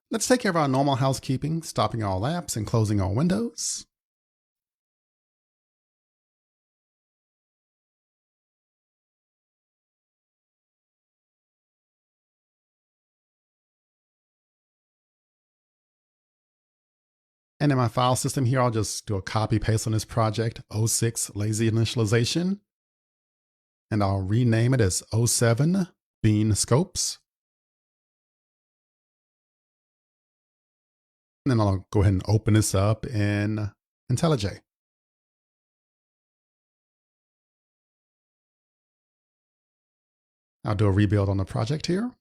Let's take care of our normal housekeeping, stopping all apps and closing all windows. And in my file system here, I'll just do a copy paste on this project, 06 lazy initialization. And I'll rename it as 07 bean scopes. And then I'll go ahead and open this up in IntelliJ. I'll do a rebuild on the project here.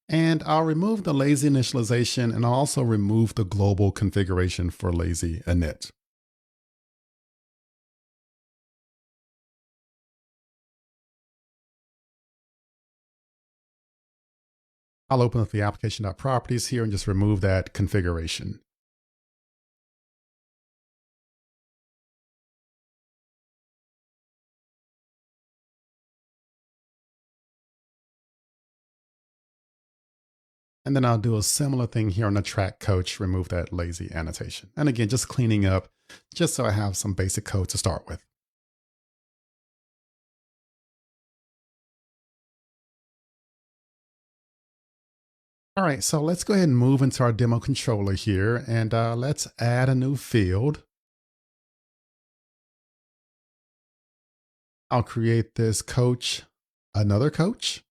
And I'll remove the lazy initialization, and I'll also remove the global configuration for lazy init. I'll open up the application.properties here and just remove that configuration. And then I'll do a similar thing here on the track coach, remove that lazy annotation. And again, just cleaning up just so I have some basic code to start with. All right, so let's go ahead and move into our demo controller here, and let's add a new field. I'll create this coach, another coach.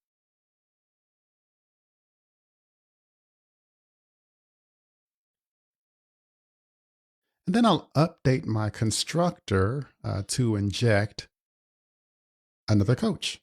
And then I'll update my constructor to inject another coach.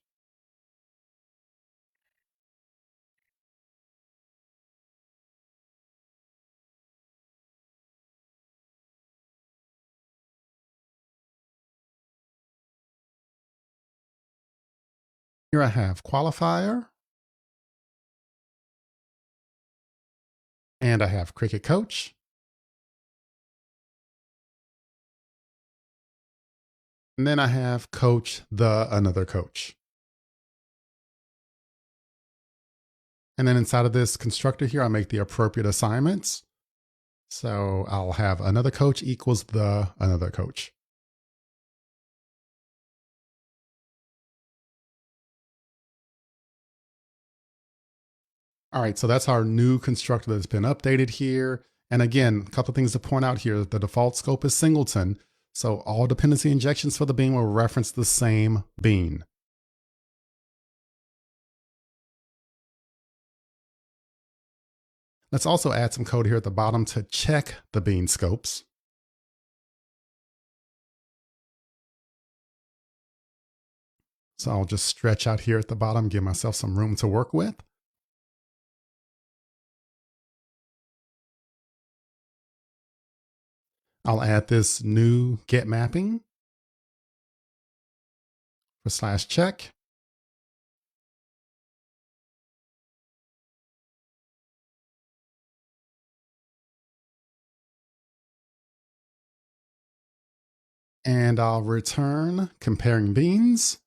Here I have qualifier, and I have Cricut coach. And then I have coach the another coach. And then inside of this constructor here, I make the appropriate assignments. So I'll have another coach equals the another coach. All right, so that's our new constructor that's been updated here. And again, a couple of things to point out here. The default scope is singleton. So all dependency injections for the bean will reference the same bean. Let's also add some code here at the bottom to check the bean scopes. So I'll just stretch out here at the bottom, give myself some room to work with. I'll add this new get mapping for /check. And I'll return comparing beans.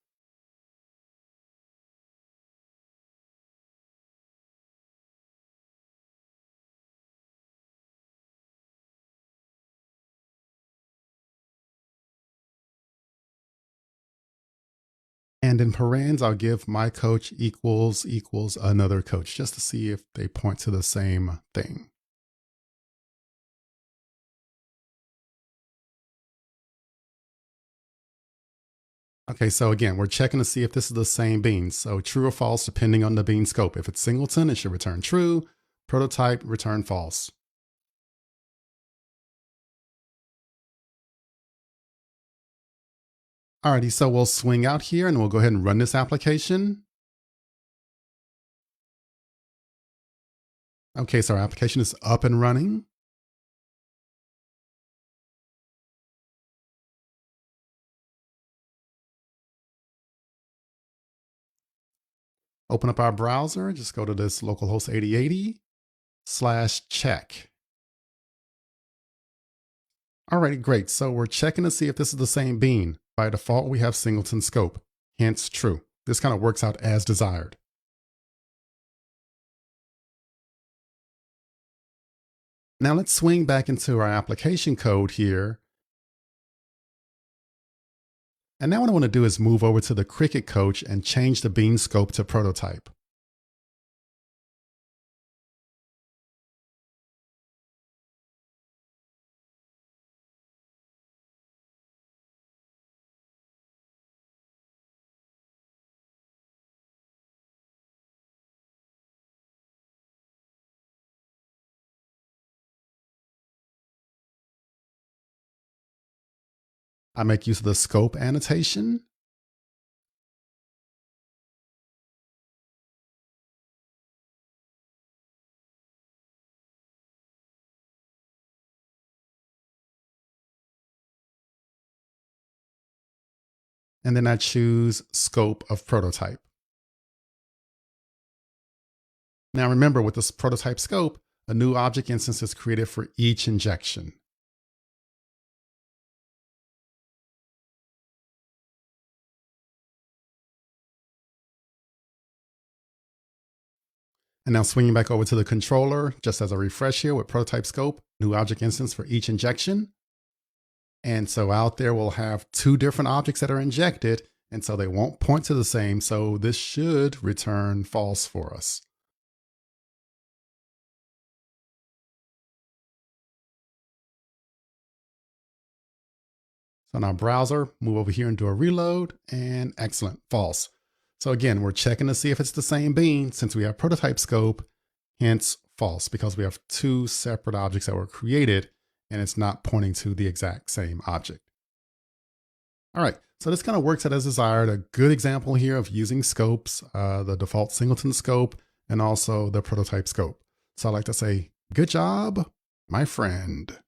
And in parens, I'll give my coach equals another coach just to see if they point to the same thing. Okay, so again, we're checking to see if this is the same bean. So true or false, depending on the bean scope. If it's singleton, it should return true. Prototype, return false. Alrighty, so we'll swing out here and we'll go ahead and run this application. Okay, so our application is up and running. Open up our browser, just go to this localhost 8080/check. Alrighty, great. So we're checking to see if this is the same bean. By default, we have singleton scope, hence true. This kind of works out as desired. Now let's swing back into our application code here. And now what I want to do is move over to the Cricut coach and change the bean scope to prototype. I make use of the scope annotation. And then I choose scope of prototype. Now remember, with this prototype scope, a new object instance is created for each injection. And now swinging back over to the controller, just as a refresh here with prototype scope, new object instance for each injection. And so out there we'll have two different objects that are injected, and so they won't point to the same. So this should return false for us. So in our browser, move over here and do a reload, and excellent, false. So again, we're checking to see if it's the same bean since we have prototype scope, hence false, because we have two separate objects that were created and it's not pointing to the exact same object. All right, so this kind of works out as desired. A good example here of using scopes, the default singleton scope, and also the prototype scope. So I'd like to say, good job, my friend.